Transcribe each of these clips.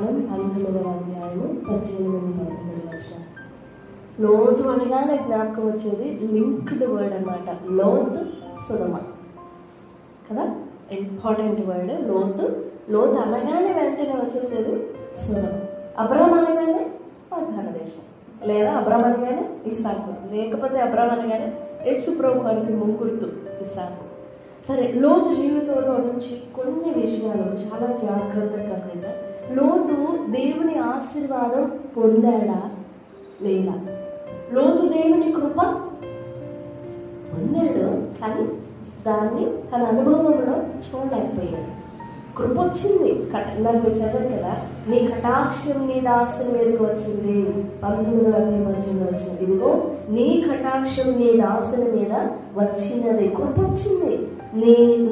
కాండం 19వ అధ్యాయము 18-19 లోతు అనగానే జ్ఞాపకం వచ్చేది లింక్డ్ వర్డ్ అనమాట. లోతు సొదొమ కదా, ఇంపార్టెంట్ వర్డ్. లోతు అనగానే వెంటనే వచ్చేసేది సొదొమ. అబ్రామ్ అనగానే వాగ్దాన దేశం, లేదా అబ్రామ్ అనగానే ఇస్సాకు, లేకపోతే అబ్రామ్ అనగానే యేసు ప్రభు వారికి ముగ్గురుతు ఇస్సాకు. సరే, లోతు జీవితంలో నుంచి కొన్ని విషయాలు చాలా జాగ్రత్తగా గమనిద్దాం. లోతు దేవుని ఆశీర్వాదం పొందాడా లేదా? లోతు దేవుని కృప పొందాడు, కానీ దాన్ని తన అనుభవంలో చూడలేకపోయాడు. కృప వచ్చింది, నాకు చదవదు కదా, నీ కటాక్షం నీ దాసుని మీదకి వచ్చింది. 19వ అధ్యాయం వచ్చింది, ఇదిగో నీ కటాక్షం నీ దాసుని మీద వచ్చినది. కృప వచ్చింది.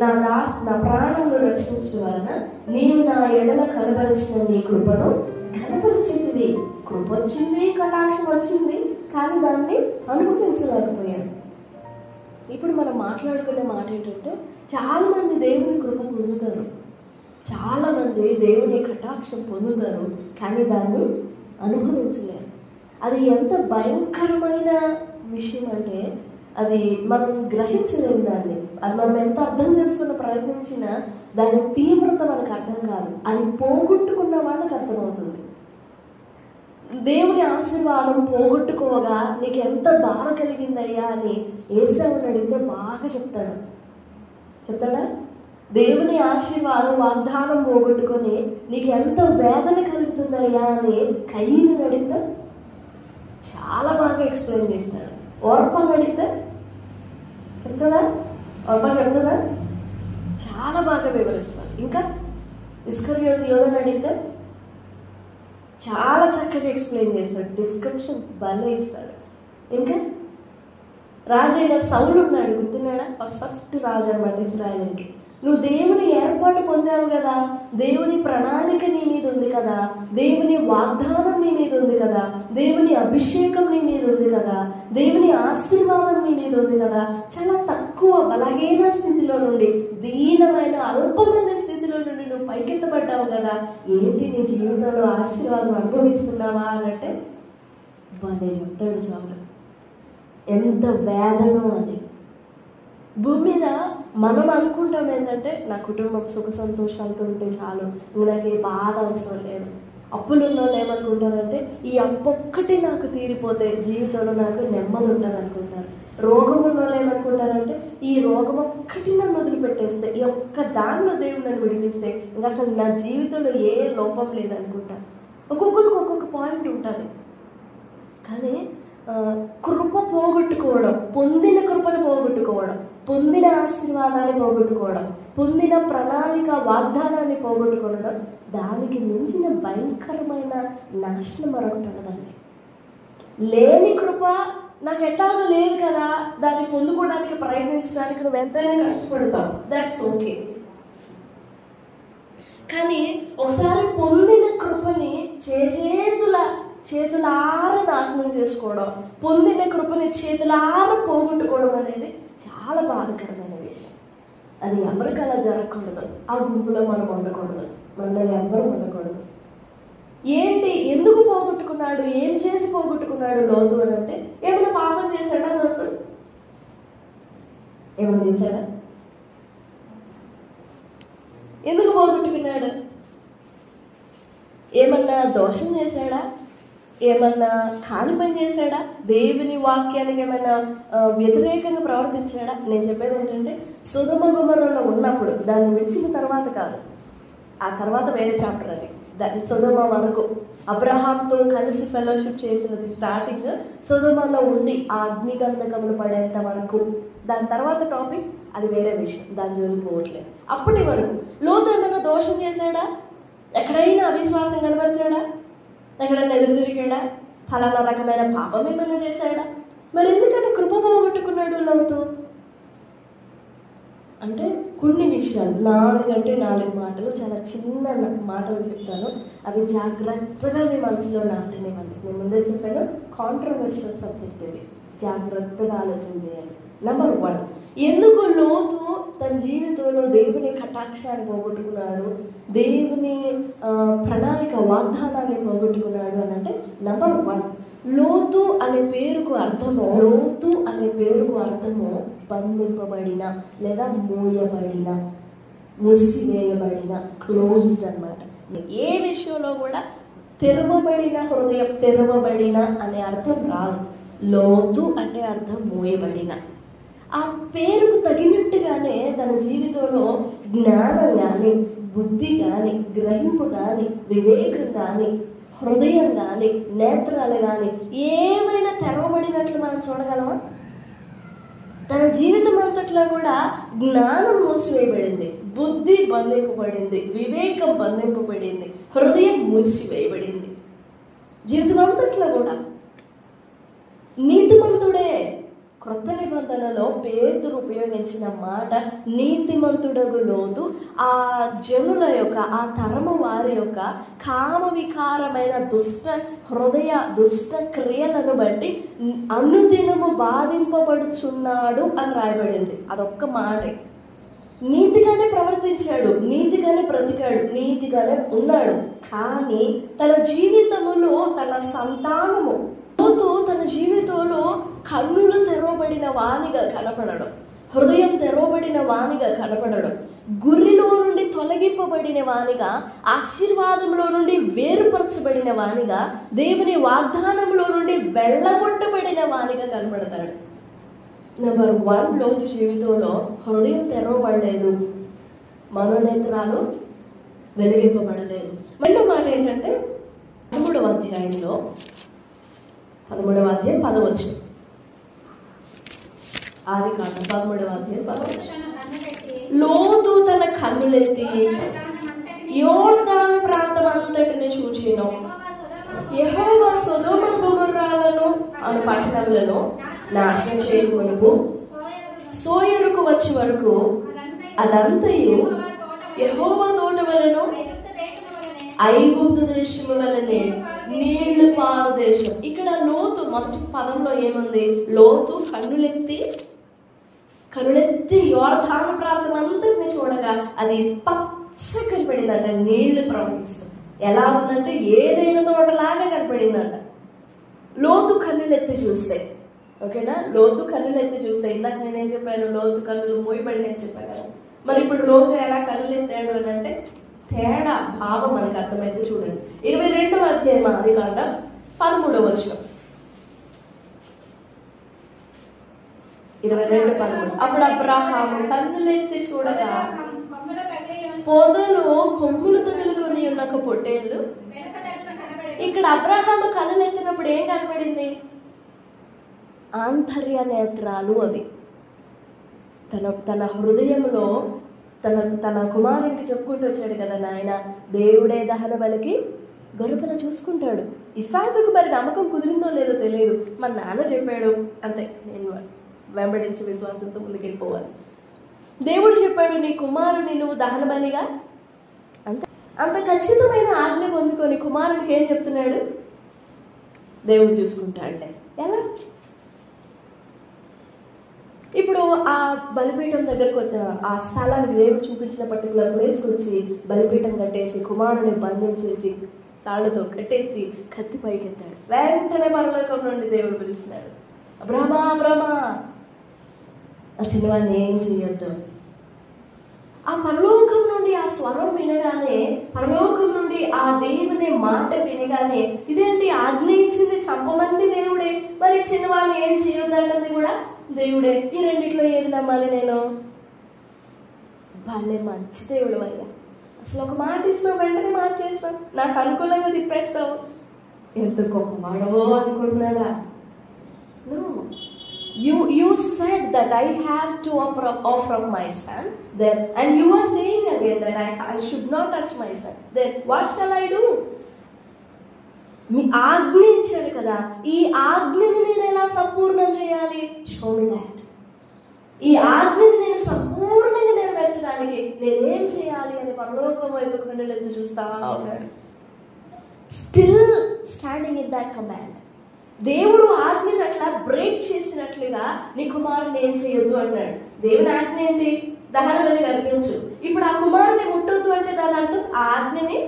నా ప్రాణంలో రక్షించడం వలన నీవు నా ఎడల కనబరిచిన నీ కృపను కనపరిచింది. కృప వచ్చింది, కటాక్షం వచ్చింది, కానీ దాన్ని అనుభవించలేకపోయాడు. ఇప్పుడు మనం మాట్లాడుకునే మాట ఏంటంటే, చాలా మంది దేవుని కృప పొందుతారు, చాలా మంది దేవుని కటాక్షం పొందుతారు, కానీ దాన్ని అనుభవించలేరు. అది ఎంత భయంకరమైన విషయం అంటే అది మనం గ్రహించలేము. దాన్ని అది మనం ఎంత అర్థం చేసుకున్న ప్రయత్నించినా దాని తీవ్రత మనకు అర్థం కాదు. అది పోగొట్టుకున్న వాళ్ళకి అర్థమవుతుంది. దేవుని ఆశీర్వాదం పోగొట్టుకోగా నీకు ఎంత బాధ కలిగిందయ్యా అని యేసయ్యను అడిగితే బాగా చెప్తాడా? దేవుని ఆశీర్వాదం వాగ్దానం పోగొట్టుకొని నీకు ఎంత వేదన కలుగుతుందయ్యా అని కయ్యను అడిగితే చాలా బాగా ఎక్స్ప్లెయిన్ చేస్తాడు. ఓర్పని అడిగితే చెప్తుందా? చెప్తుందా? చాలా బాగా వివరిస్తాడు. ఇంకా ఇస్కరియోతు యోధని అడిగితే చాలా చక్కగా ఎక్స్ప్లెయిన్ చేస్తాడు, డిస్క్రిప్షన్ భలే ఇస్తాడు. ఇంకా రాజైన సౌలు ఉన్నాడు, గుర్తున్నాడా? ఫస్ట్ రాజు అన్నమాట ఇశ్రాయేలుకి. నువ్వు దేవుని ఏర్పాటు పొందావు కదా, దేవుని ప్రణాళిక నీ మీద ఉంది కదా, దేవుని వాగ్దానం నీ మీద ఉంది కదా, దేవుని అభిషేకం నీ మీద ఉంది కదా, దేవుని ఆశీర్వాదం నీ మీద ఉంది కదా. చాలా తక్కువ బలహీన స్థితిలో నుండి, దీనమైన అల్పమైన స్థితిలో నుండి నువ్వు పైకెత్తబడ్డావు కదా, ఏంటి నీ జీవితంలో ఆశీర్వాదం అనుభవిస్తున్నావా అని అంటే భలే చెప్తాడు సౌలు. ఎంత వేదనో అది. భూమి మీద మనం అనుకుంటాం ఏంటంటే, నా కుటుంబం సుఖ సంతోషాలతో ఉంటే చాలు, నాకు ఏ బాధ అవసరం లేదు. అప్పులు ఉన్న వాళ్ళు ఏమనుకుంటారంటే, ఈ అప్పు ఒక్కటి నాకు తీరిపోతే జీవితంలో నాకు నెమ్మది ఉంటుంది అనుకుంటారు. రోగం ఉన్న వాళ్ళు ఏమనుకుంటారంటే, ఈ రోగం ఒక్కటి నన్ను వదిలిపెట్టేస్తే, ఈ ఒక్క దానిలో దేవుడు నన్ను విడిపిస్తే ఇంకా అసలు నా జీవితంలో ఏ లోపం లేదనుకుంటారు. ఒక్కొక్కరికి ఒక్కొక్క పాయింట్ ఉంటుంది. కానీ కృప పోగొట్టుకోవడం, పొందిన కృపను పోగొట్టుకోవడం, పొందిన ఆశీర్వాదాన్ని పోగొట్టుకోవడం, పొందిన ప్రణాళిక వాగ్దానాన్ని పోగొట్టుకోవడం, దానికి మించిన భయంకరమైన నాశనం మరొకటి ఉన్నదండి. లేని కృప నాకు ఎట్లాగో లేదు కదా, దాన్ని పొందుకోవడానికి ప్రయత్నించడానికి నువ్వు ఎంతైనా కష్టపడతావు, దట్స్ ఓకే. కానీ ఒకసారి పొందిన కృపని చేతులార నాశనం చేసుకోవడం, పొందిన కృపని చేతులార పోగొట్టుకోవడం అనేది చాలా బాధాకరమైన విషయం. అది ఎవరికి అలా జరగకూడదు. ఆ గుంపులో మనం ఉండకూడదు, మనల్ని ఎవరు ఉండకూడదు. ఏంటి, ఎందుకు పోగొట్టుకున్నాడు, ఏం చేసి పోగొట్టుకున్నాడు లోతు అని అంటే, ఏమైనా పాపం చేశాడా లోతు? ఏమైనా చేశాడా? ఎందుకు పోగొట్టుకున్నాడు? ఏమన్నా దోషం చేశాడా? ఏమన్నా కాని పని చేశాడా? దేవుని వాక్యానికి ఏమైనా వ్యతిరేకంగా ప్రవర్తించాడా? నేను చెప్పేది ఏంటంటే, సొదొమ గొమొర్రాలో ఉన్నప్పుడు, దాన్ని విడిచిన తర్వాత కాదు, ఆ తర్వాత వేరే చాప్టర్ అది. దాని సొదొమ వరకు అబ్రహాంతో కలిసి ఫెలోషిప్ చేసినది స్టార్టింగ్, సొదొమలో ఉండి ఆ అగ్నిగంధకములు పడేంత వరకు. దాని తర్వాత టాపిక్ అది వేరే విషయం, దాని జోలికి పోవట్లేదు. అప్పటి వరకు లోతు ఏమైనా దోషం చేశాడా? ఎక్కడైనా అవిశ్వాసం కనబరిచాడా? ఎక్కడైనా ఎదురు తిరిగాడా? ఫలానా రకమైన పాపం ఏమైనా చేశాడా? మరి ఎందుకంటే కృప పోగొట్టుకున్నాడు లోతు అంటే కొన్ని విషయాలు, 4 మాటలు, చాలా చిన్న మాటలు చెప్తాను. అవి జాగ్రత్తగా మీ మనసులో నాటనివ్వండి. నేను ముందే చెప్పాను, కాంట్రవర్షియల్ సబ్జెక్ట్ ఇది, జాగ్రత్తగా ఆలోచన చేయండి. నెంబర్ 1. ఎందుకు లోతు తన జీవితంలో దేవుని కటాక్షాన్ని పోగొట్టుకున్నాడు, దేవుని ప్రణాళిక వాగ్దానాన్ని పోగొట్టుకున్నాడు అని అంటే, నెంబర్ 1, లోతు అనే పేరుకు అర్థము బంధింపబడిన లేదా మూయబడిన, మూసివేయబడిన, క్లోజ్డ్ అన్నమాట. ఏ విషయంలో కూడా తెరవబడిన హృదయం, తెరవబడిన అనే అర్థం రాదు. లోతు అంటే అర్థం మూయబడిన. ఆ పేరుకు తగినట్టుగానే తన జీవితంలో జ్ఞానం కానీ, బుద్ధి కానీ, గ్రహింపు కానీ, వివేకం కానీ, హృదయం కానీ, నేత్రాలు కానీ ఏమైనా తెరవబడినట్లు మనం చూడగలమా? తన జీవితం అంతట్లో కూడా జ్ఞానం మూసివేయబడింది, బుద్ధి బంధింపబడింది, వివేకం బంధింపబడింది, హృదయం మూసివేయబడింది. జీవితం అంతట్లో కూడా నీతిమంతుడే. క్రొత్త నిబంధనలో పేతురు ఉపయోగించిన మాట నీతిమంతుడగు లోతు ఆ జనుల యొక్క, ఆ తరము వారి యొక్క కామ వికారమైన దుష్ట హృదయ దుష్ట క్రియలను బట్టి అనుదినము బాధింపబడుచున్నాడు అని రాయబడింది. అదొక్క మాటే. నీతిగానే ప్రవర్తించాడు, నీతిగానే బ్రతికాడు, నీతిగానే ఉన్నాడు. కానీ తన జీవితములో తన సంతానము లోతు తన జీవితంలో కన్నులు తెరవబడిన వానిగా కనపడడం, హృదయం తెరవబడిన వానిగా కనపడడం, గురిలో నుండి తొలగింపబడిన వానిగా, ఆశీర్వాదంలో నుండి వేరుపరచబడిన వానిగా, దేవుని వాగ్దానంలో నుండి వెళ్ళగొట్టబడిన వానిగా కనపడతాడు. నెంబర్ 1, లోతు జీవితంలో హృదయం తెరవబడలేదు, మనోనేత్రాలు వెలిగింపబడలేదు. రెండో మాట ఏంటంటే 13వ అధ్యాయంలో 13వ అధ్యాయం 10వ వచనం. ఆదికాండం 13వ అధ్యాయం 10వ వచనం. లోతు తన కన్నులెత్తి యోర్దాను ప్రాంతం అంతటిని చూచెను. యెహోవా సొదొమ గొమొర్రాలను అను పట్టణములను నాశనం చేయమునుపు సోయరుకు వచ్చే వరకు అదంతయు యెహోవా తోట వలెను ఐగుప్తు దేశము వలనే నీళ్లు పారు దేశం. ఇక్కడ లోతు మొదటి పదంలో ఏముంది? లోతు కన్నులెత్తి యోర్దాను ప్రాంతం అంతటిని చూడగా అది పచ్చ కనపడిందంట, నీళ్లు ప్రవహిస్తుంది. ఎలా ఉందంటే ఏదైనా తోటలాగా కనపడిందంట లోతు కన్నులెత్తి చూస్తే. ఓకేనా? లోతు కన్నులెత్తి చూస్తే, ఇందాక నేనేం చెప్పాను? లోతు కన్నులు మూయబడి అని చెప్పాను కదా. మరి ఇప్పుడు లోతు ఎలా కన్నులెత్తాడు అని అంటే తేడా భావం మనకు అర్థమైతే చూడండి. 22వ అధ్యాయం ఆదికాండం 13వ వచనం. 22:13. అప్పుడు అబ్రాహాము కన్నులెత్తి చూడగా పొదలో కొమ్ములు తగులుకొని ఉన్న ఒక పొట్టేళ్ళు. ఇక్కడ అబ్రాహాము కన్నులెత్తినప్పుడు ఏం కనపడింది? ఆంతర్య నేత్రాలు. అవి తన హృదయంలో తన కుమారునికి చెప్పుకుంటూ వచ్చాడు కదా, నాయన దేవుడే దహన బలికి గొర్రెపిల్ల చూసుకుంటాడు. ఇస్సాకుకు మరి నమ్మకం కుదిరిందో లేదో తెలియదు, మన నాన్న చెప్పాడు అంతే, నేను వెంబడించి విశ్వాసంతో ముందుకెళ్ళిపోవాలి. దేవుడు చెప్పాడు నీ కుమారుని నువ్వు దహన బలిగా, అంత ఖచ్చితమైన ఆజ్ఞ పొందుకొని కుమారునికి ఏం చెప్తున్నాడు? దేవుడు చూసుకుంటాడులే. ఎలా? ఇప్పుడు ఆ బలిపీఠం దగ్గరకు ఆ స్థలానికి దేవుడు చూపించిన పర్టికులర్ ప్లేస్కి వచ్చి బలిపీఠం కట్టేసి కుమారుని బంధించేసి తాళ్లతో కట్టేసి కత్తి పైకెత్తాడు. వెంటనే పరలోకం నుండి దేవుడు పిలుస్తున్నాడు, అబ్రామా అబ్రామా, ఆ చిన్నవాడిని ఏం చేయొద్దు. ఆ పరలోకం నుండి ఆ స్వరం వినగానే, పరలోకం నుండి ఆ దేవుని మాట వినగానే, ఇదేంటి ఆజ్ఞ ఇచ్చింది చంపమంది దేవుడే, మరి చిన్నవాడిని ఏం చేయొద్దంటది కూడా దేవుడే. ఈ రెండిట్లో ఏది నమ్మాలి నేను? భలే మంచి దేవుడు అయ్యా, అసలు ఒక మాట ఇస్తావు వెంటనే మార్చేస్తావు, నాకు అనుకూలంగా తిప్పేస్తావు, ఎంత గొప్పవాడవో అనుకుంటున్నాడా? No. You said that I have to offer up my son, then, and you are saying again that I should not touch my son. Then what shall I do? మీ ఆజ్ఞ ఇచ్చాడు కదా, ఈ ఆజ్ఞని నేను ఎలా సంపూర్ణం చేయాలి? Show me that. ఈ ఆజ్ఞని నేను సంపూర్ణంగా నెరవేర్చడానికి నేనేం చేయాలి అని పరలోకం వైపు కన్నులెత్తి చూస్తా ఉన్నాడు. Still standing in that command. దేవుడు ఆజ్ఞని అట్లా బ్రేక్ చేసినట్లుగా నీ కుమారుని ఏం చేయొద్దు అన్నాడు. దేవుని ఆజ్ఞ ఏంటి? దహన బలి అర్పించు. ఇప్పుడు ఆ కుమారుని ముట్టొద్దు అంటే దాని అర్థం ఆ ఆజ్ఞని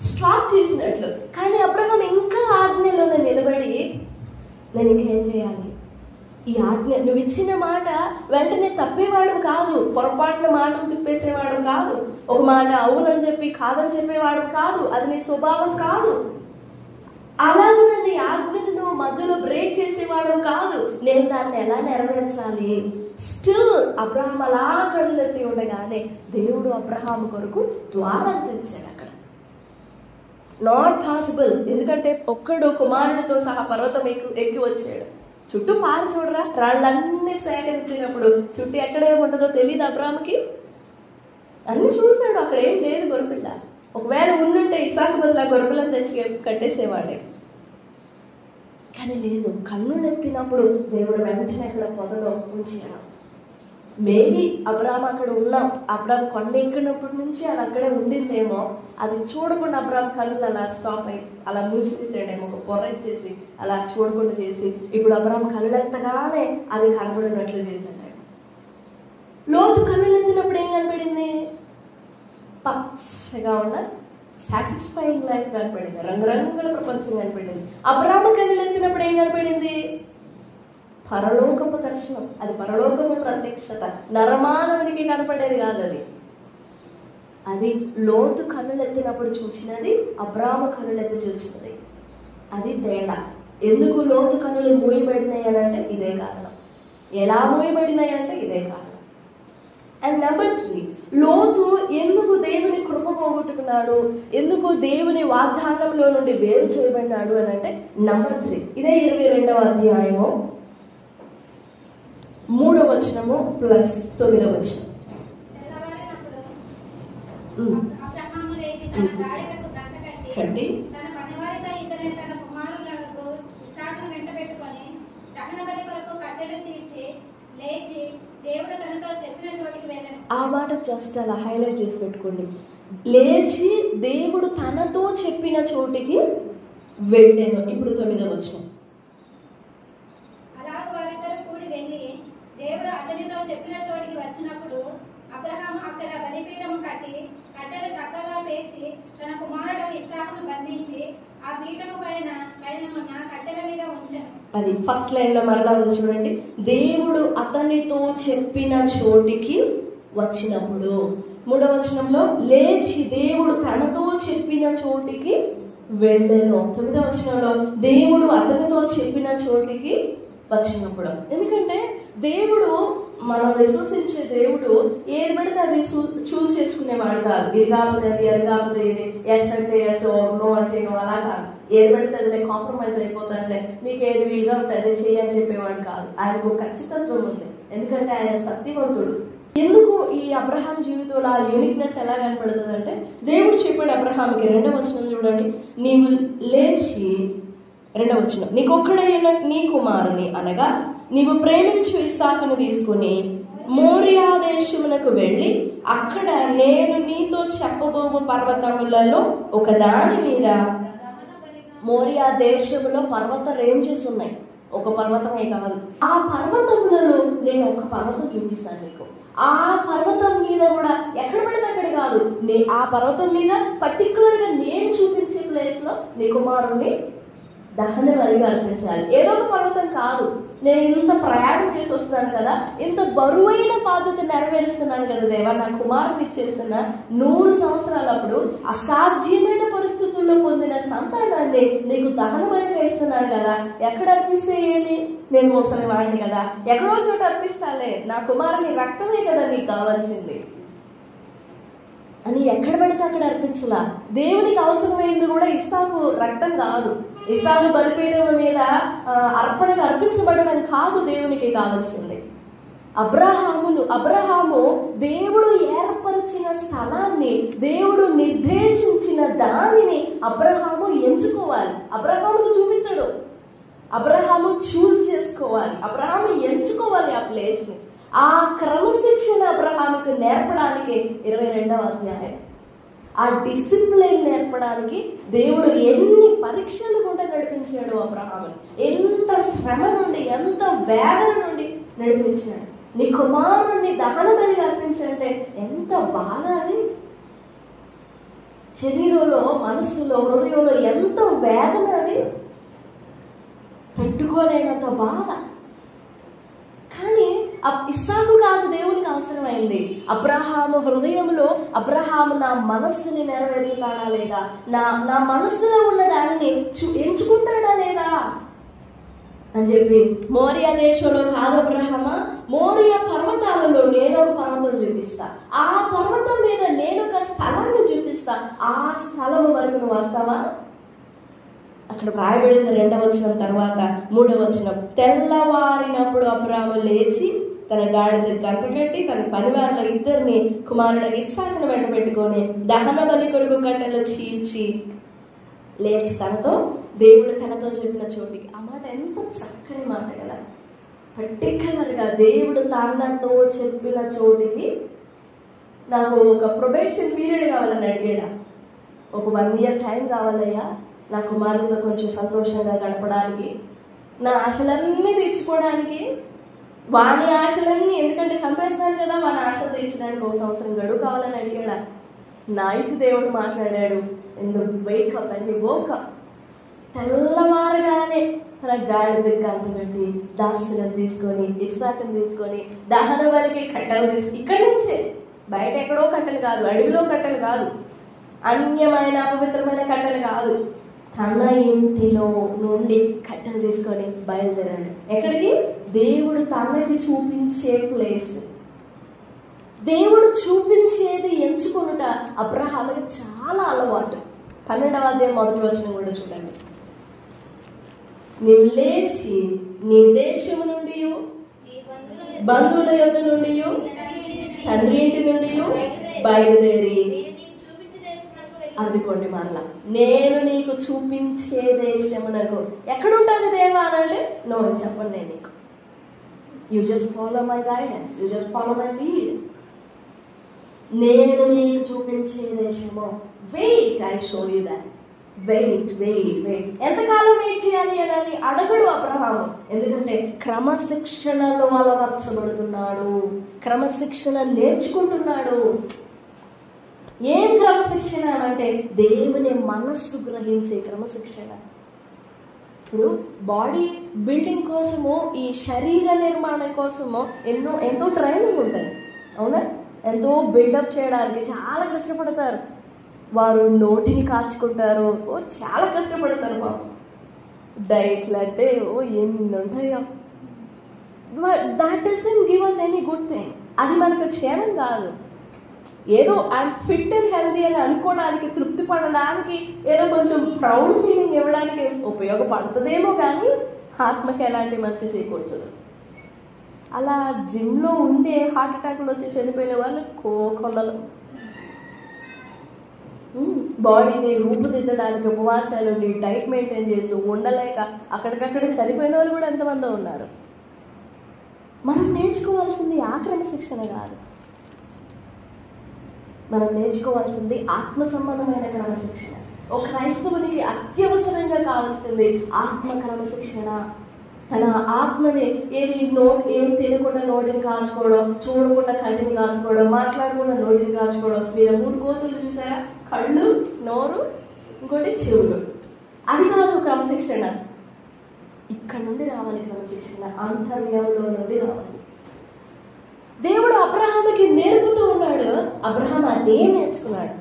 స్టాప్ చేసినట్లు. కానీ అబ్రహాం ఇంకా ఆజ్ఞలోనే నిలబడి నేను ఇంకేం చేయాలి, ఈ ఆజ్ఞ నువ్వు ఇచ్చిన మాట వెంటనే తప్పేవాడు కాదు, పొరపాటున మాటలు తిప్పేసేవాడు కాదు, ఒక మాట అవునని చెప్పి కాదని చెప్పేవాడు కాదు, అది నీ స్వభావం కాదు. అలాగున్న నీ ఆజ్ఞను నువ్వు మధ్యలో బ్రేక్ చేసేవాడు కాదు. నేను దాన్ని ఎలా నెరవేర్చాలి? స్టిల్ అబ్రహాం అలా కళ్ళెత్తి ఉండగానే దేవుడు అబ్రహాం కొరకు ద్వారం తెచ్చాడు. అక్కడ నాట్ పాసిబుల్, ఎందుకంటే ఒక్కడు కుమారుడితో సహా పర్వతం ఎక్కి వచ్చాడు. చుట్టూ పాలు చూడరా, రాళ్ళన్నీ సేకరించినప్పుడు చుట్టూ ఎక్కడేముంటుందో తెలియదు అబ్రహాంకి. అన్ని చూశాడు, అక్కడ ఏం లేదు గొర్రెపిల్ల. ఒకవేళ ఉండుంటే ఇసాకు బదులు ఆ గొర్రెపిల్లని తెచ్చి కట్టేసేవాడే. కానీ లేదు, కన్నులెత్తినప్పుడు దేవుడు వెంటనే అక్కడ పొదలో ఉంచాడు. మేబీ అబ్రాహం అక్కడ ఉన్నాం, అబ్రాహం కొండ ఎక్కినప్పటి నుంచి అది అక్కడే ఉండిందేమో, అది చూడకుండా అబ్రాహం కళ్ళు అలా స్టాప్ అయ్యి అలా మూసివేసాడేమో, ఒక పొర ఇచ్చేసి అలా చూడకుండా చేసి ఇప్పుడు అబ్రాహం కళ్ళెత్తగానే అది కనబడినట్లు చేశాడు. లోతు కళ్ళెత్తినప్పుడు ఏం కనపడింది? పచ్చగా ఉన్న సాటిస్ఫైయింగ్ లైఫ్ కనపడింది, రంగురంగుల ప్రపంచం కనపడింది. అబ్రాహం కళ్ళెత్తినప్పుడు ఏం కనపడింది? పరలోకపు దర్శనం. అది పరలోకపు ప్రత్యక్షత, నరమానవునికి కనపడేది కాదు. అది లోతు కన్నులెత్తినప్పుడు చూసినది, అబ్రాహము కన్నులెత్తి చూసినది. అది తేడా. ఎందుకు లోతు కన్నులు మూయబడినాయి అని అంటే ఇదే కారణం. ఎలా మూయబడినాయి అంటే ఇదే కారణం. అండ్ నెంబర్ 3, లోతు ఎందుకు దేవుని కృప పోగొట్టుకున్నాడు, ఎందుకు దేవుని వాగ్దానంలో నుండి వేరు చేయబడినాడు అని అంటే నెంబర్ 3, ఇదే 22వ అధ్యాయము 3వ వచనము ప్లస్ 9వ వచనం. కట్టి ఆ మాట జస్ట్ అలా హైలైట్ చేసి పెట్టుకోండి. లేచి దేవుడు తనతో చెప్పిన చోటికి వెళ్ళాను. ఇప్పుడు 9వ వచనం. దేవుడు అతనితో చెప్పిన చోటికి వచ్చినప్పుడు అబ్రహాము అక్కడ బలిపీఠము కట్టి కట్టెలు చక్కగా పేర్చి తన కుమారుడు ఇస్సాకును బంధించి ఆ పీఠము పైన ఉన్న కట్టెల మీద ఉంచెను. అది ఫస్ట్ లైన్ లో మరలా చూడండి. దేవుడు అతనితో చెప్పిన చోటికి వచ్చినప్పుడు. 3వ వచనంలో లేచి దేవుడు తనతో చెప్పిన చోటికి వెళ్ళెను. 9వ వచనంలో దేవుడు అతనితో చెప్పిన చోటికి వచ్చినప్పుడు. ఎందుకంటే దేవుడు, మనం విశ్వసించే దేవుడు ఏది పడితే అది చూస్ చేసుకునేవాడు కాదు. ఇది కాకపోతే అది, అది కాకపోతే ఇది, ఎస్ అంటే ఎస్, నో అంటే నో, అలా కాదు. ఏది పడితే అది కాంప్రమైజ్ అయిపోతానులే, నీకు ఏది వీలుగా ఉంటుంది అదే చేయని చెప్పేవాడు కాదు. ఆయనకు ఖచ్చితత్వం ఉంది, ఎందుకంటే ఆయన సత్యవంతుడు. ఎందుకు ఈ అబ్రహాం జీవితంలో ఆ యూనిక్నెస్ ఎలా కనపడుతుంది అంటే, దేవుడు చెప్పాడు అబ్రహాంకి 2వ వచనం చూడండి, నీవు లేచి 2వ వచనం, నీకొక్కడైన నీ కుమారుని అనగా నీవు ప్రేమించు ఇస్సాకును తీసుకుని మోరియా దేశమునకు వెళ్ళి అక్కడ నేను నీతో చెప్పబోవు పర్వతములలో ఒక దాని మీద. మోరియా దేశంలో పర్వత రేంజెస్ ఉన్నాయి, ఒక పర్వతమే కాదు. ఆ పర్వతములలో నేను ఒక పర్వతం చూపిస్తాను నీకు. ఆ పర్వతం మీద కూడా ఎక్కడ పడితే అక్కడ కాదు, ఆ పర్వతం మీద పర్టికులర్ గా నేను చూపించే ప్లేస్ లో నీ కుమారుణ్ణి దహన బలిగా అర్పించాలి. ఏదో ఒక పర్వతం కాదు, నేను ఇంత ప్రయాణం చేసి వస్తున్నాను కదా, ఇంత బరువైన బాధ్యత నెరవేరుస్తున్నాను కదా దేవా, నా కుమారుని ఇచ్చేస్తున్నా. 100 సంవత్సరాలప్పుడు అసాధ్యమైన పరిస్థితుల్లో పొందిన సంతానాన్ని నీకు దహన బలిగా ఇస్తున్నాను కదా, ఎక్కడ అర్పిస్తే ఏంటి, నేను ముసలి వాడిని కదా, ఎక్కడో చోట అర్పిస్తాలే, నా కుమారుని రక్తమే కదా నీకు కావాల్సింది అని ఎక్కడ పడితే అక్కడ అర్పించలా. దేవునికి అవసరమైంది కూడా ఇస్సాకు రక్తం కాదు, ఇస్సాకు బలిపీఠం మీద అర్పణగా అర్పించబడడం కాదు దేవునికి కావాల్సింది. అబ్రహాము దేవుడు ఏర్పరిచిన స్థలాన్ని, దేవుడు నిర్దేశించిన దానిని అబ్రహాము ఎంచుకోవాలి. అబ్రహాముకు చూపించడు, అబ్రహాము చూస్ చేసుకోవాలి, అబ్రహాము ఎంచుకోవాలి ఆ ప్లేస్ ని. ఆ క్రమశిక్షణ అబ్రహాముకు నేర్పడానికి 22వ అధ్యాయం. ఆ డిసిప్లైన్ నేర్పడానికి దేవుడు ఎన్ని పరీక్షలు కూడా నడిపించాడు అబ్రహాముని. ఎంత శ్రమ నుండి, ఎంత వేదన నుండి నడిపించాడు. నీ కుమారుణ్ణి దహన బలిగా అర్పించాలంటే ఎంత బాధ అది. శరీరంలో, మనస్సులో, హృదయంలో ఎంత వేదన అది, తట్టుకోలేనంత బాధ. కానీ ఇస్సాకు కాదు దేవునికి అవసరమైంది. అబ్రహాము హృదయంలో, అబ్రహాము నా మనస్సుని నెరవేర్చుతాడా లేదా, నా మనస్సులో ఉన్న దానిని ఎంచుకుంటాడా లేదా అని చెప్పి, మోరియా దేశంలో కాదు అబ్రహామా, మోరియా పర్వతాలలో నేను ఒక పర్వతం చూపిస్తా, ఆ పర్వతం మీద నేను ఒక స్థలాన్ని చూపిస్తా, ఆ స్థలం వరకు నువ్వు వస్తావా? అక్కడ రాయబడింది 2వ వచనం తర్వాత 3వ వచనం. తెల్లవారినప్పుడు అబ్రాహాము లేచి తన గాడిద గంతకట్టి తన పనివారుల 2 కుమారులకు ఇస్సాకును వెంట పెట్టుకొని దహన బలి కొరకు కట్టెలు చీల్చి లేచి దేవుడు తనతో చెప్పిన చోటికి. ఆ మాట ఎంత చక్కని మాట కదా. పర్టిక్యులర్గా దేవుడు తనతో చెప్పిన చోటికి. నాకు ఒక ప్రొబేషన్ పీరియడ్ కావాలని అడిగాడా, ఒక 1 year టైం కావాలయ్యా నా కుమారుడితో కొంచెం సంతోషంగా గడపడానికి, నా ఆశలన్నీ తీర్చుకోవడానికి, వాని ఆశలన్నీ, ఎందుకంటే చంపేస్తున్నాను కదా, వాని ఆశలు తీర్చడానికి 1 సంవత్సరం గడువు కావాలని అడిగాడా. నైట్ దేవుడు మాట్లాడాడు. Wake up and woke up. తెల్లవారుగానే తన గాడిద గంతకట్టి దాసులను తీసుకొని ఇస్సాకును తీసుకొని దహన బలికి కట్టెలు తీసుకు, ఇక్కడి నుంచే, బయట ఎక్కడో కట్టెలు కాదు, అడవిలో కట్టెలు కాదు, అన్యమైన అపవిత్రమైన కట్టెలు కాదు, తన ఇంటిలో నుండి కట్టెలు తీసుకొని బయలుదేరాడు. ఎక్కడికి? దేవుడు తనకి చూపించే ప్లేస్. దేవుడు చూపించేది ఎంచుకొనుట అబ్రహాముకి చాలా అలవాటు. 12వ అధ్యాయం 1వ వచనం కూడా చూడండి. నీవు లేచి నీ దేశము నుండి, బంధువుల యొద్ద నుండి, తండ్రి ఇంటి నుండి బయలుదేరి, అందుకోండి మరలా, నేను నీకు చూపించే దేశమునకు. ఎక్కడుంటుంది దేవా అని అంటే, నో చెప్పండి నేను నీకు. You just follow my guidance, you just follow my lead. నేను నీకు చూపించే దేశము. Wait, I show you that. Wait wait wait. ఎంతకాలం వెయిట్ చేయాలి అని అడగడు అబ్రహాము. ఎందుకంటే క్రమశిక్షణలో అలవర్చబడుతున్నాడు, క్రమశిక్షణ నేర్చుకుంటున్నాడు. ఏం క్రమశిక్షణ అంటే దేవుని మనస్సు గ్రహించే క్రమశిక్షణ. ఇప్పుడు బాడీ బిల్డింగ్ కోసము, ఈ శరీర నిర్మాణం కోసము ఎంతో ట్రైనింగ్ ఉంటుంది, అవునా? ఎంతో బిల్డప్ చేయడానికి చాలా కష్టపడతారు. వారు నోటిని కాచుకుంటారు, చాలా కష్టపడతారు పాపం. డైట్లు అంటే ఎన్ని ఉంటాయో. That doesn't give us any good thing. అది మనకు క్షేమం కాదు. ఏదో ఐఎమ్ ఫిట్ అండ్ హెల్దీ అని అనుకోవడానికి, తృప్తి పడడానికి, ఏదో కొంచెం ప్రౌడ్ ఫీలింగ్ ఇవ్వడానికి ఉపయోగపడుతుందేమో, కానీ ఆత్మకి ఎలాంటి మంచి చేకూర్చదు. అలా జిమ్లో ఉండే హార్ట్ అటాక్లు వచ్చి చనిపోయిన వాళ్ళు కొల్లలు. బాడీని రూపుదిద్దడానికి ఉపవాసాలు ఉండి డైట్ మెయింటైన్ చేస్తూ ఉండలేక అక్కడికక్కడ చనిపోయిన వాళ్ళు కూడా ఎంతమందో ఉన్నారు. మనం నేర్చుకోవాల్సింది ఆ క్రమశిక్షణ కాదు, మనం నేర్చుకోవాల్సింది ఆత్మ సంబంధమైన క్రమశిక్షణ. ఒక క్రైస్తవునికి అత్యవసరంగా కావాల్సింది ఆత్మ క్రమశిక్షణ. తన ఆత్మని ఏం తినకుండా నోటిని కాల్చుకోవడం, చూడకుండా కంటిని కాల్చుకోవడం, మాట్లాడకుండా నోటిని కాల్చుకోవడం. మీరు 3 కోతులు చూసారా? కళ్ళు, నోరు, ఇంకోటి చెవులు. అది కాదు క్రమశిక్షణ. ఇక్కడ నుండి రావాలి క్రమశిక్షణ, అంతర్యంలో నుండి రావాలి. దేవుడు అబ్రహాముకి నేర్పుతూ ఉన్నాడు, అబ్రహాం అదే నేర్చుకున్నాడు.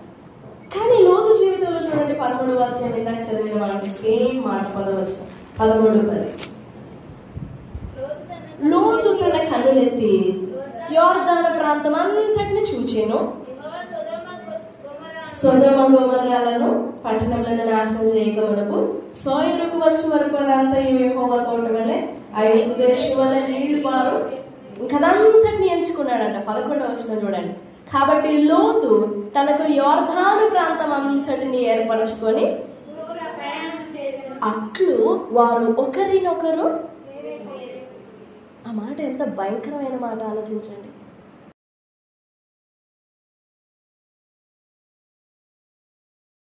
కానీ లోతు జీవితంలో చూడండి, 13వ అధ్యాయం ఇందాక చదివిన మనకి సేమ్ మాట 13:10. లోతు తన కన్నులెత్తి యోర్దాను ప్రాంతం అంతటిని చూచెను, సొదొమ గొమొర్రాలను పట్టణములను నాశనం చేయకమునకు సోయరుకు వచ్చి వరకు అదంతా యెహోవా తోట వలె, ఐగుప్తు దేశం వలె నీళ్లు పారు. ఇంకదంతటిని ఎంచుకున్నాడంట. 11వ వచనం చూడండి. కాబట్టి లోతు తనకు యోర్దాను ప్రాంతం అంతటిని ఏర్పరచుకొని అట్లు వారు ఒకరినొకరు. ఆ మాట ఎంత భయంకరమైన మాట ఆలోచించండి.